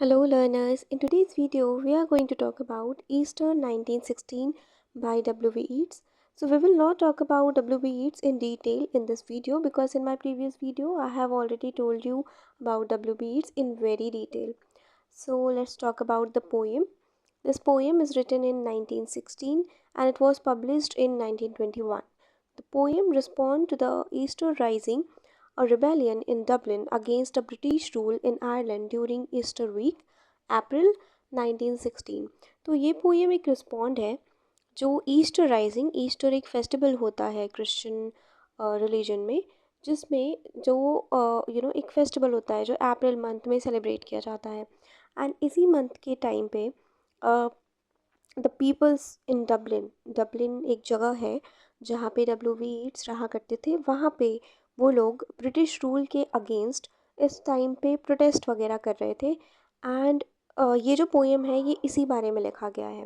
Hello learners, in today's video we are going to talk about Easter 1916 by W.B. Yeats. So we will not talk about W.B. Yeats in detail in this video because in my previous video I have already told you about W.B. Yeats in very detail. So let's talk about the poem. This poem is written in 1916 and it was published in 1921. The poem responds to the Easter Rising, a rebellion in Dublin against a British rule in Ireland during Easter week, अप्रैल 1916। तो ये poem एक respond है जो Easter rising, Easter एक festival होता है Christian religion में, जिसमें जो एक फेस्टिवल होता है जो अप्रैल मंथ में सेलिब्रेट किया जाता है। एंड इसी मंथ के टाइम पे the peoples in Dublin, Dublin एक जगह है जहाँ पे W.B. Yeats रहा करते थे, वहाँ पे वो लोग ब्रिटिश रूल के अगेंस्ट इस टाइम पे प्रोटेस्ट वगैरह कर रहे थे। एंड ये जो पोएम है ये इसी बारे में लिखा गया है।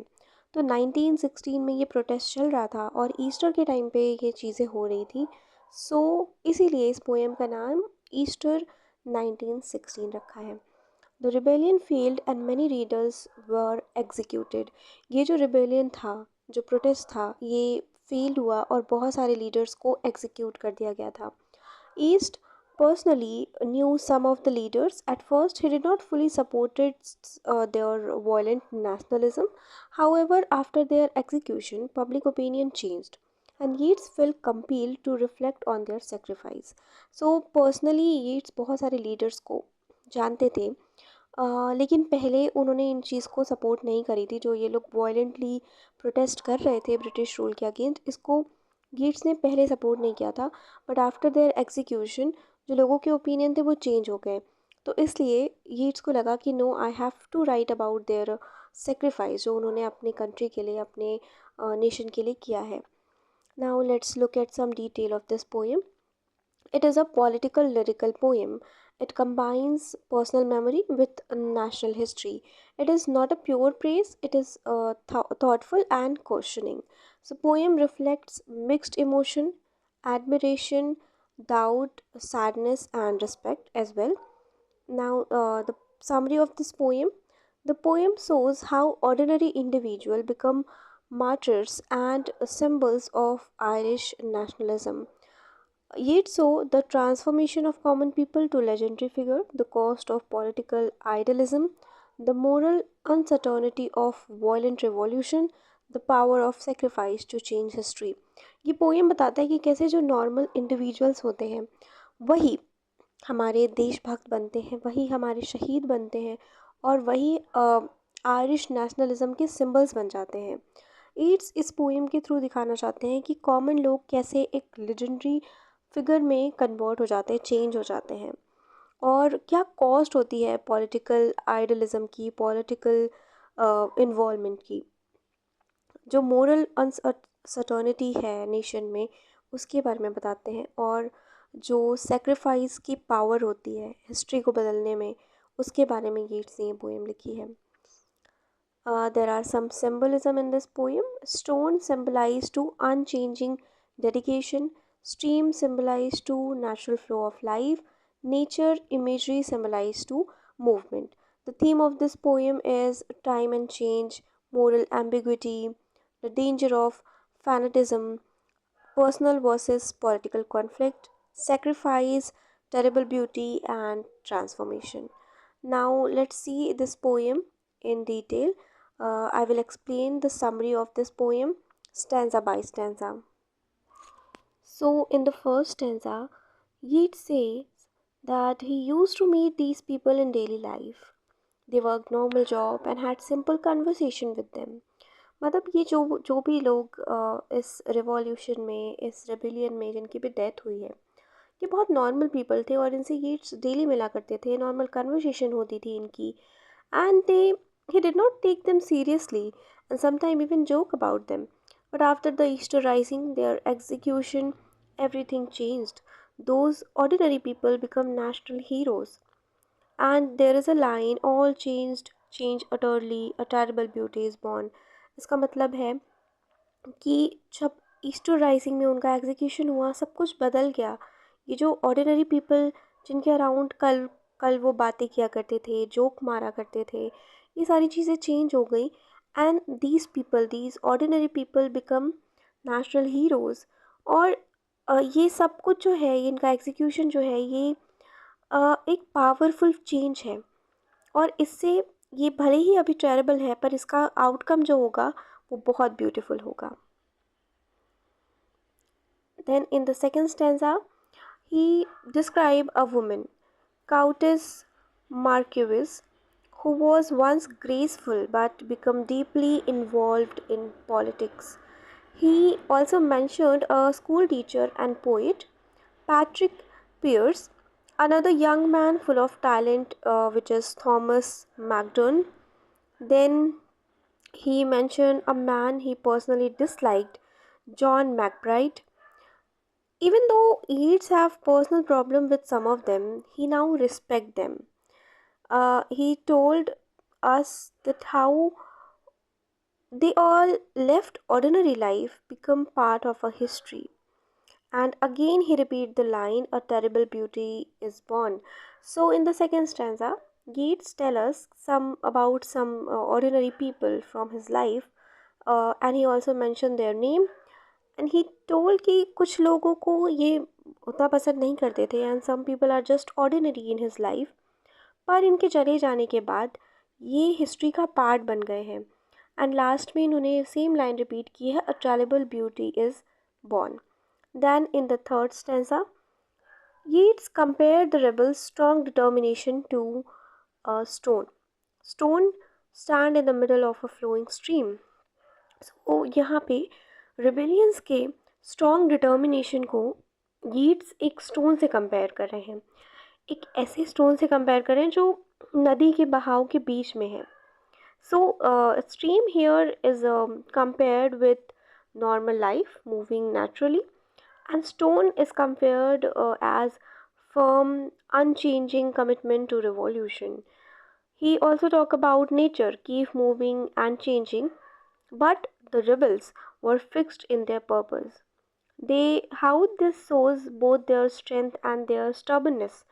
तो 1916 में ये प्रोटेस्ट चल रहा था और ईस्टर के टाइम पे ये चीज़ें हो रही थी। सो इसीलिए इस पोएम का नाम ईस्टर 1916 रखा है। The rebellion failed and many readers were executed. ये जो रिबेलियन था, जो प्रोटेस्ट था, ये फेल्ड हुआ और बहुत सारे लीडर्स को एग्जीक्यूट कर दिया गया था। East personally knew some of the leaders. At first, he did not fully supported their violent nationalism. However, after their execution, public opinion changed, and Yeats felt compelled to reflect on their sacrifice. So, personally, Yeats बहुत सारे leaders को जानते थे, लेकिन पहले उन्होंने इन चीज़ को support नहीं करी थी। जो ये लोग वायलेंटली प्रोटेस्ट कर रहे थे ब्रिटिश रूल के अगेंस्ट, इसको गीट्स ने पहले सपोर्ट नहीं किया था। बट आफ्टर देयर एग्जीक्यूशन जो लोगों के ओपिनियन थे वो चेंज हो गए। तो इसलिए गीट्स को लगा कि no, I have to write about their sacrifice जो उन्होंने अपने कंट्री के लिए, अपने नेशन के लिए किया है। Now let's look at some detail of this poem. It is a political lyrical poem. It combines personal memory with national history. It is not a pure praise, it is thoughtful and questioning. So, poem reflects mixed emotion, admiration, doubt, sadness, and respect as well. Now, the summary of this poem. The poem shows how ordinary individuals become martyrs and symbols of Irish nationalism. Yet so, the transformation of common people to legendary figure, the cost of political idealism, the moral uncertainty of violent revolution, the power of sacrifice to change history. ये poem बताता है कि कैसे जो normal individuals होते हैं वही हमारे देशभक्त बनते हैं, वही हमारे शहीद बनते हैं और वही आयरिश नेशनलिज्म के सिंबल्स बन जाते हैं। ईट्स इस पोएम के थ्रू दिखाना चाहते हैं कि कॉमन लोग कैसे एक लेजेंडरी फिगर में कन्वर्ट हो जाते हैं, चेंज हो जाते हैं, और क्या कॉस्ट होती है पॉलिटिकल आइडलिज्म की, पॉलिटिकल इन्वॉल्वमेंट की। जो मोरल अनसर्टनिटी है नेशन में, उसके बारे में बताते हैं, और जो सेक्रीफाइस की पावर होती है हिस्ट्री को बदलने में, उसके बारे में यीट्स ने ये पोएम लिखी है। There are some symbolism in this poem. Stone symbolize to unchanging dedication. Stream symbolize to natural flow of life. Nature imagery symbolize to movement. The theme of this poem is time and change, moral ambiguity, the danger of fanatism, personal versus political conflict, sacrifice, terrible beauty, and transformation. Now, let's see this poem in detail. I will explain the summary of this poem stanza by stanza. So, in the first stanza, Yeats says that he used to meet these people in daily life. They worked normal job and had simple conversation with them. मतलब ये जो जो भी लोग इस revolution में, इस rebellion में जिनकी भी डेथ हुई है, ये बहुत नॉर्मल पीपल थे और इनसे ये डेली मिला करते थे, नॉर्मल कन्वर्सेशन होती थी इनकी, and they he did not take them seriously and sometimes even joke about them. But after the Easter Rising, their execution, everything changed. Those ordinary people become national heroes. And there is a line, all changed, change utterly, a terrible beauty is born. इसका मतलब है कि जब Easter rising में उनका execution हुआ, सब कुछ बदल गया। ये जो ऑर्डिनरी पीपल जिनके अराउंड कल कल वो बातें किया करते थे, जोक मारा करते थे, ये सारी चीज़ें चेंज हो गई। And these ordinary people become national heroes. और ये सब कुछ जो है, इनका एग्जीक्यूशन जो है, ये एक पावरफुल चेंज है। और इससे ये भले ही अभी टेरेबल है, पर इसका आउटकम जो होगा वो बहुत ब्यूटीफुल होगा। Then in the second stanza he described a woman, Countess Markievicz, who was once graceful but became deeply involved in politics. He also mentioned a school teacher and poet, Patrick Pearse, another young man full of talent, which is Thomas Magdon. Then he mentioned a man he personally disliked, John McBride. Even though Yeats have personal problem with some of them, he now respect them. He told us that how they all left ordinary life, become part of a history. And again he repeat the line, a terrible beauty is born. So in the second stanza, Yeats tell us some about some ordinary people from his life, and he also mentioned their name. And he told कि कुछ लोगों को ये उतना पसंद नहीं करते थे, and some people are just ordinary in his life, पर इनके चले जाने के बाद ये हिस्ट्री का पार्ट बन गए हैं। एंड लास्ट में इन्होंने सेम लाइन रिपीट की है, a terrible beauty is born. Then in the third stanza, Yeats compared the rebels' strong determination to a stone. Stone stand in the middle of a flowing stream. So यहाँ पे rebellions के strong determination को Yeats एक stone से compare कर रहे हैं, एक ऐसे स्टोन से कंपेयर कर रहे हैं जो नदी के बहाव के बीच में है। So stream here is compared with normal life moving naturally, and stone is compared as firm, unchanging commitment to revolution. He also talked about nature, keep moving and changing, but the rebels were fixed in their purpose. How this shows both their strength and their stubbornness.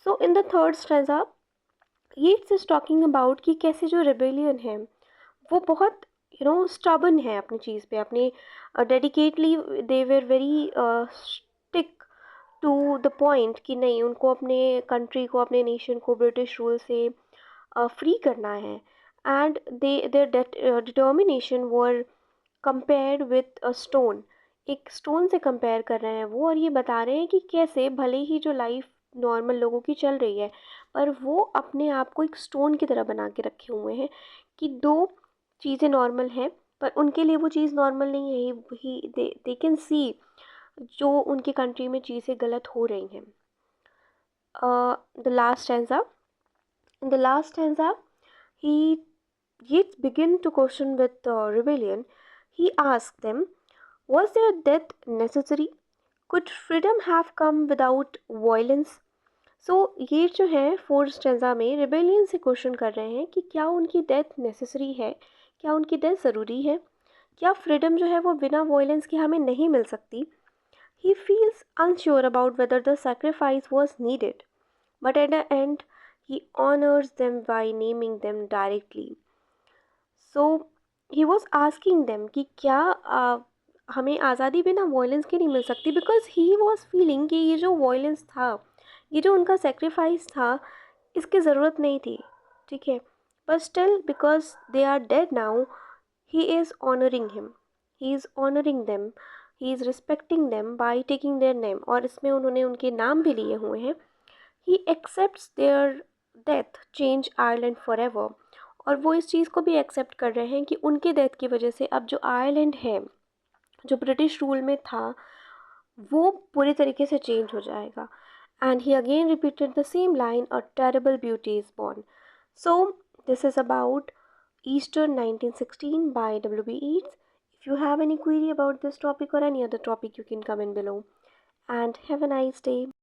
So in the third stanza, Yeats is talking about कि कैसे जो rebellion है वो बहुत stubborn है अपनी चीज़ पे, अपने dedicatedly they were very stick to the point कि नहीं, उनको अपने कंट्री को, अपने नेशन को ब्रिटिश रूल से फ्री करना है। And their determination were compared with a stone, एक स्टोन से कंपेयर कर रहे हैं वो, और ये बता रहे हैं कि कैसे भले ही जो लाइफ नॉर्मल लोगों की चल रही है, पर वो अपने आप को एक स्टोन की तरह बना के रखे हुए हैं कि दो चीज़ें नॉर्मल हैं, पर उनके लिए वो चीज़ नॉर्मल नहीं है। ही दे कैन सी जो उनकी कंट्री में चीज़ें गलत हो रही हैं। The last stanza, in the last stanza, he Yeats begin to question with rebellion. He asked them, was their death necessary? Could freedom have come without violence? सो ये जो है फोर्थ स्टेंजा में रिबेलियन से क्वेश्चन कर रहे हैं कि क्या उनकी डेथ नेसेसरी है, क्या उनकी डेथ ज़रूरी है, क्या फ्रीडम जो है वो बिना वायलेंस के हमें नहीं मिल सकती। He feels unsure about whether the sacrifice was needed, but at the end he honors them by naming them directly. So he was asking them कि क्या हमें आज़ादी बिना वायलेंस के नहीं मिल सकती, बिकॉज ही वॉज फीलिंग कि ये जो वायलेंस था, ये जो उनका सेक्रीफाइस था, इसकी ज़रूरत नहीं थी, ठीक है, but still because they are dead now, he is honoring him, he is honoring them, he is respecting them by taking their name, और इसमें उन्होंने उनके नाम भी लिए हुए हैं। He accepts their death change Ireland for ever, और वो इस चीज़ को भी एक्सेप्ट कर रहे हैं कि उनके डेथ की वजह से अब जो आयरलैंड है, जो ब्रिटिश रूल में था, वो पूरी तरीके से चेंज हो जाएगा। And he again repeated the same line, a terrible beauty is born. So this is about Easter 1916 by W.B. Yeats. If you have any query about this topic or any other topic, you can comment below. And have a nice day.